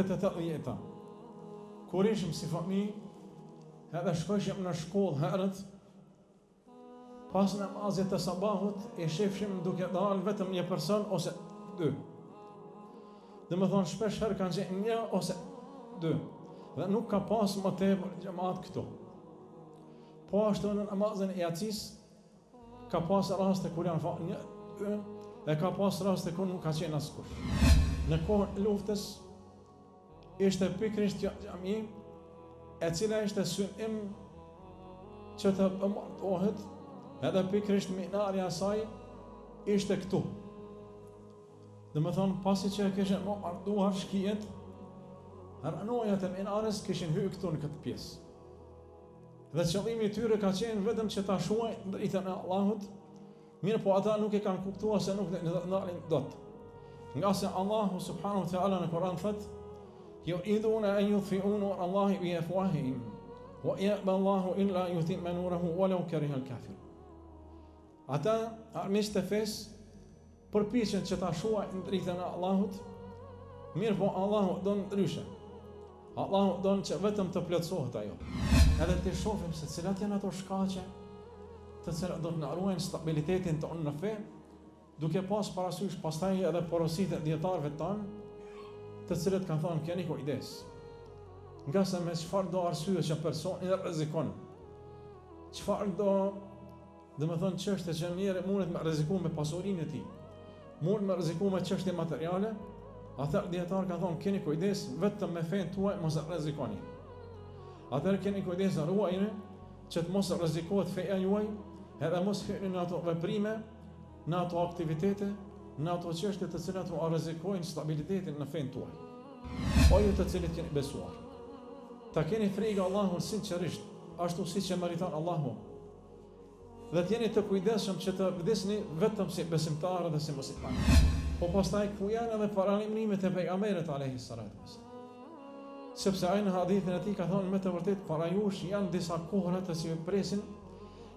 të 80-ta, kur ishim si fëmijë, edhe shkojshim në shkollë herët, pas namazit të sabahut, e shefshim duke dalë vetëm një person ose dy. Dhe më thonë, shpesh herë kanë qenë një ose dy. Dhe nuk ka pas më tepër xhamat këtu. Po ashtu në namazin e jacis, ka pas raste kur janë falë një, dy, dhe ka pas raste kur nuk ka qenë askush. Në kohën e luftës, ishte pikërisht xhami, e cila ishte synim që të martohet, edhe pikërisht minarja e saj ishte këtu. Dhe më thonë, pasi që kishin martuar shkijet, ranojat e minares kishin hyrë këtu në këtë pjesë. Dhe qëllimi i tyre ka qenë vetëm që ta shuajnë drejtën e Allahut, mirë po ata nuk e kanë kuptuar se nuk ndalin dot. Nga se Allahu subhanahu wa ta'ala në Kur'an thot: "Yuriduna an yutfi'u nur Allahi bi afwahihim, wa ya'ba Allahu illa an yutimma nurahu walau kariha al-kafirun." Ata armiqtë e fesë përpiqen që ta shuajnë drejtën e Allahut, mirë po Allahu don ndryshe. Allahu don që vetëm të plotësohet ajo. Edhe të shohim se cilat janë ato shkaqe të cilat do të na ruajnë stabilitetin tonë në fe, duke pas parasysh pastaj edhe porositë e dietarëve tanë, të cilët kanë thënë keni kujdes. Nga se me çfarë do arsye që personi rrezikon, çfarë do të thonë çështje që njëri mundet me rreziku me pasurinë e tij, mund me rreziku me çështje materiale, atëherë dietar kanë thonë keni kujdes vetëm me fen tuaj mos e rrezikoni. Atëherë keni kujdes ruajini që të mos rrezikohet feja juaj, edhe mos hyni në ato veprime, në ato aktivitete, në ato çështje të cilat u rrezikojnë stabilitetin në fen tuaj. O ju të cilët keni besuar, ta keni frikë Allahun sinqerisht, ashtu siç e meriton Allahu. Dhe të jeni të kujdesshëm që të vdesni vetëm si besimtarë dhe si muslimanë. Po pastaj ku janë edhe paralajmërimet e pejgamberit alayhi salatu wasallam. Sepse ai në hadithin e tij ka thonë me të vërtetë para jush janë disa kohra të si presin,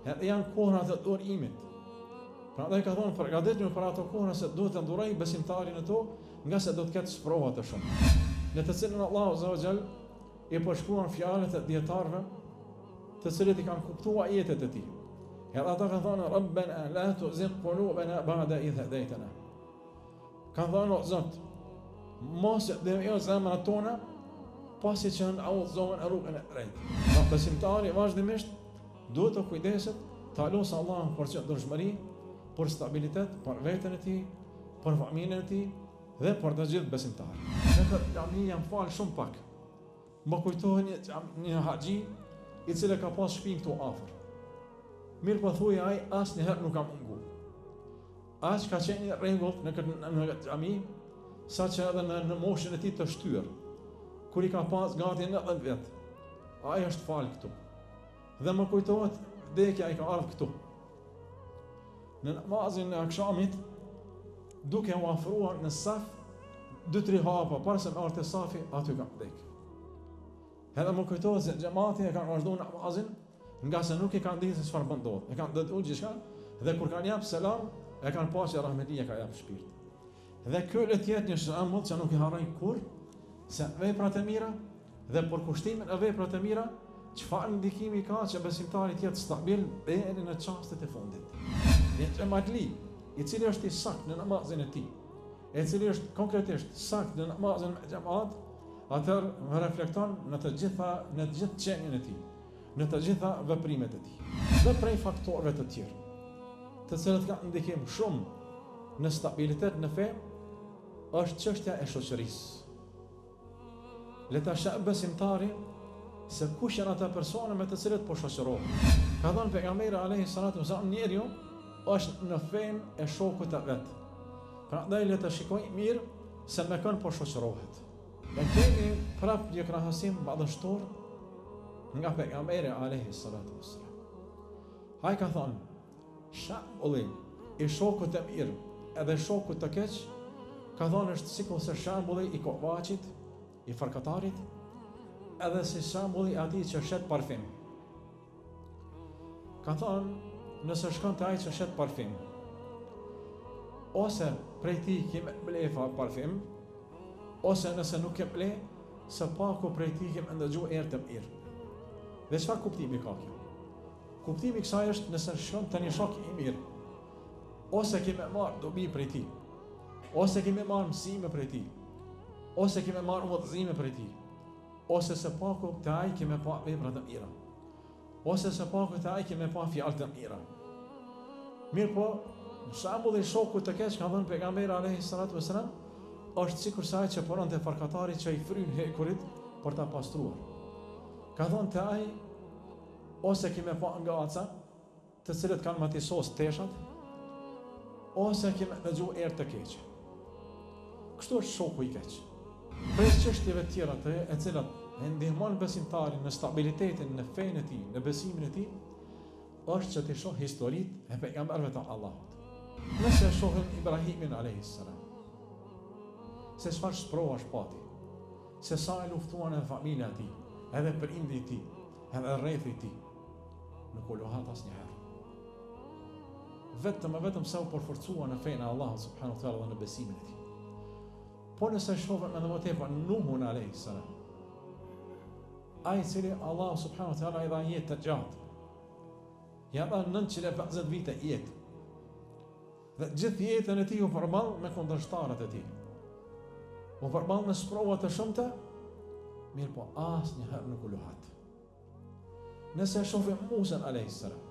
edhe janë kohra të durimit. Prandaj ka thonë përgatituni për ato kohra se duhet të nduroj besimtarin e to, nga se do të ketë sprova të shumë. Në të cilën Allahu azza wa jall i përshkruan fjalët e dietarëve, të cilët i kanë kuptuar ajetet e tij. Edhe ata kanë thonë Rabbana la tuzigh qulubana ba'da idh hadaytana. Kanë thonë o Zot, mos e devijoj zemrat tona pasi që në udhëzohen në rrugën e drejtë. Pra besimtari vazhdimisht duhet të kujdeset, të alosë Allahun për qëndrueshmëri, për stabilitet, për veten e tij, për familjen e tij dhe për të gjithë besimtarët. Në këtë xhami jam fal shumë pak. Më kujtohet një haxhi i cili ka pas shtëpi këtu afër. Mirë po thuaj ai asnjëherë nuk ka mungu. As ka qenë një rregull në këtë xhami, saqë edhe në moshën e tij të shtyr, kur i ka pas gati 90 vjet, ai është fal këtu. Dhe më kujtohet vdekja i ka ardhur këtu. Në namazin e akşamit, duke u afruar në saf, 2-3 hapa para se me ardhte safi, aty ka vdekur. Edhe më kujtohet se xhamati e kanë vazhduar namazin, nga se nuk e kanë ditë se çfarë po ndodh. E kanë dëgjuar gjithçka dhe kur kanë jap selam, e kanë pasur rahmetia ka jap shpirt. Dhe ky le të jetë një shembull që nuk i harroj kurrë, se veprat e mira dhe për kushtimin e veprat e mira, çfarë ndikimi ka që besimtari të jetë stabil deri në çastet e fundit. Një xhamatli, i cili është i saktë në namazin e tij, i cili është konkretisht saktë në namazin me xhamat, atëherë reflekton në të gjithë qenien e tij, në të gjitha veprimet e tij. Dhe prej faktorëve të tjerë, të cilët kanë ndikim shumë në stabilitet në fe, është çështja e shoqërisë. Le ta sheh besimtari se kush janë ata persona me të cilët po shoqërohet. Ka thënë pejgamberi alayhi salatu wasallam, njeriu është në fen e shokut të vet. Prandaj le ta shikoj mirë se me kën po shoqërohet. Ne kemi prap një krahasim madhështor nga pejgamberi alayhi salatu wasallam. Ai ka thënë, shembulli i shokut të mirë edhe shokut të keq, ka thënë është sikurse shembulli i kovaçit, i farkatarit, edhe si shembulli atij që shet parfim. Ka thonë, nëse shkon të ai që shet parfim, ose prej tij ke ble parfim, ose nëse nuk ke ble, së paku prej tij kem ndëgju erë të mirë. Dhe çfarë kuptimi ka kjo? Kuptimi i kësaj është nëse shkon tani shok i mirë, ose kemë marrë dobi prej tij, ose kemë marrë mësime prej tij, ose kemë marrë udhëzime prej tij, ose së paku të ai kemë pa vepra të mira, ose së paku të ai kemë pa fjalë të mira. Mirë po, në shembull i shokut të keq ka thënë pejgamberi alayhi salatu wasalam, është sikur sa ai që punon te farkatari që i fryn hekurit për ta pastruar. Ka thënë te ai, ose kemë pa ngaca, të cilët kanë matisos teshat, ose kemë dëgju erë të keqe. Kështu është shoku i keq. Prej çështjeve të tjera e cilat e ndihmon besimtarin në stabilitetin, në fenë e tij, në besimin e tij, është që të shoh historitë e pejgamberëve të Allahut. Nëse shohim Ibrahimin alayhis salam, se çfarë sprovash pati, se sa e luftuan e familja e tij, edhe prindrit e tij, edhe rrethi i tij, nuk u lohat asnjëherë. Vetëm sa u përforcua në fenë e Allahut subhanahu wa taala dhe në besimin e tij. Po nëse shohim edhe më tepër Nuhun alayhis salam, ai i cili Allahu subhanahu wa taala i dha jetë të gjatë, ja dha 950 vite jetë, dhe gjithë jetën e tij u përball me kundërshtarët e tij, u përball me sprova të shumta, mirë po asnjëherë nuk u lohat. Nëse shohim Musa alayhis salam,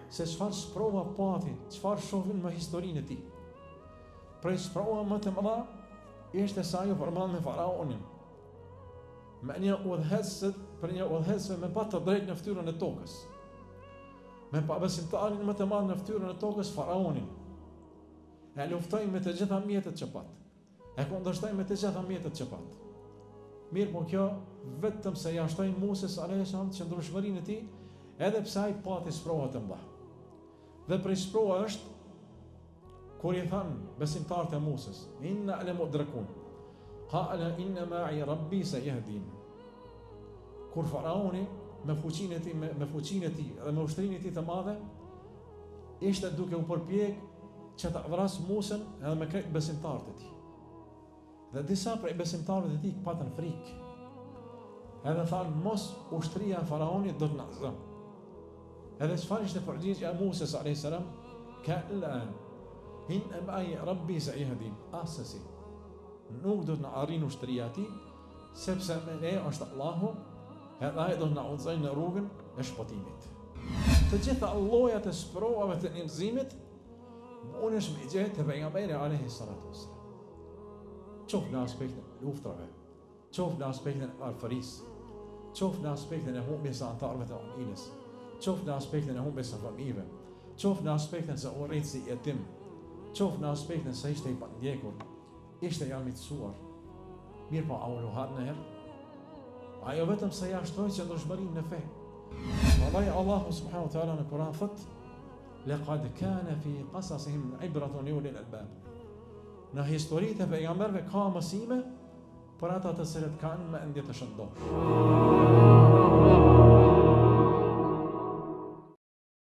se çfarë sprova pati, çfarë shohim në historinë e tij. Prej sprova më të mëdha ishte sa ajo përball me faraonin, me një udhëheqës me pa të drejtë në fytyrën e tokës, me pa besimtarin më të madh në fytyrën e tokës, faraonin. E luftoi me të gjitha mjetet që pat, e kundërshtoi me të gjitha mjetet që pat. Mirë po kjo vetëm se ja shtoi Muses alayhis salam qëndrueshmërinë e tij, edhe pse ai pati sprova të mëdha. Dhe prej sprova është kur i than besimtarët e Muses, inna lamudrakun, qala inna ma'i rabbi sayahdin. Kur faraoni me fuqinë e tij dhe me ushtrinë e tij të madhe ishte duke u përpjek që ta vras Musën edhe me krejt besimtarët e tij. Dhe disa prej besimtarëve të tij patën frikë. Edhe thanë mos ushtria e faraonit do të na zë. Edhe çfarë ishte përgjigjja e Muses alayhis salam? Kalla inna ma'i rabbi sayahdin. Asasi. Nuk do të na arrin ushtria e tij, sepse me ne është Allahu, edhe ai do të na udhëzojë në rrugën e shpëtimit. Të gjitha llojat e sprovave të njerëzimit mundesh me gjetë te pejgamberi alayhis salatu wassalam. Qoftë në aspektin e luftrave, qoftë në aspektin e varfërisë, qoftë në aspektin e humbjes së anëtarëve të familjes, qoftë në aspektin e humbjes së fëmijëve, qoftë në aspektin se u rrit si jetim, qoftë në aspektin se ishte i pandjekur, ishte i armiqësuar. Mirë po, a u lohat në herë? Ajo vetëm se ja shtoi qëndrueshmërinë në fe. Wallahi Allahu subhanahu wa taala në Kur'an thot: "Laqad kana fi qasasihim ibratun li ulil albab." Në historitë e pejgamberëve ka mësime për ata të cilët kanë mendje të shëndosh.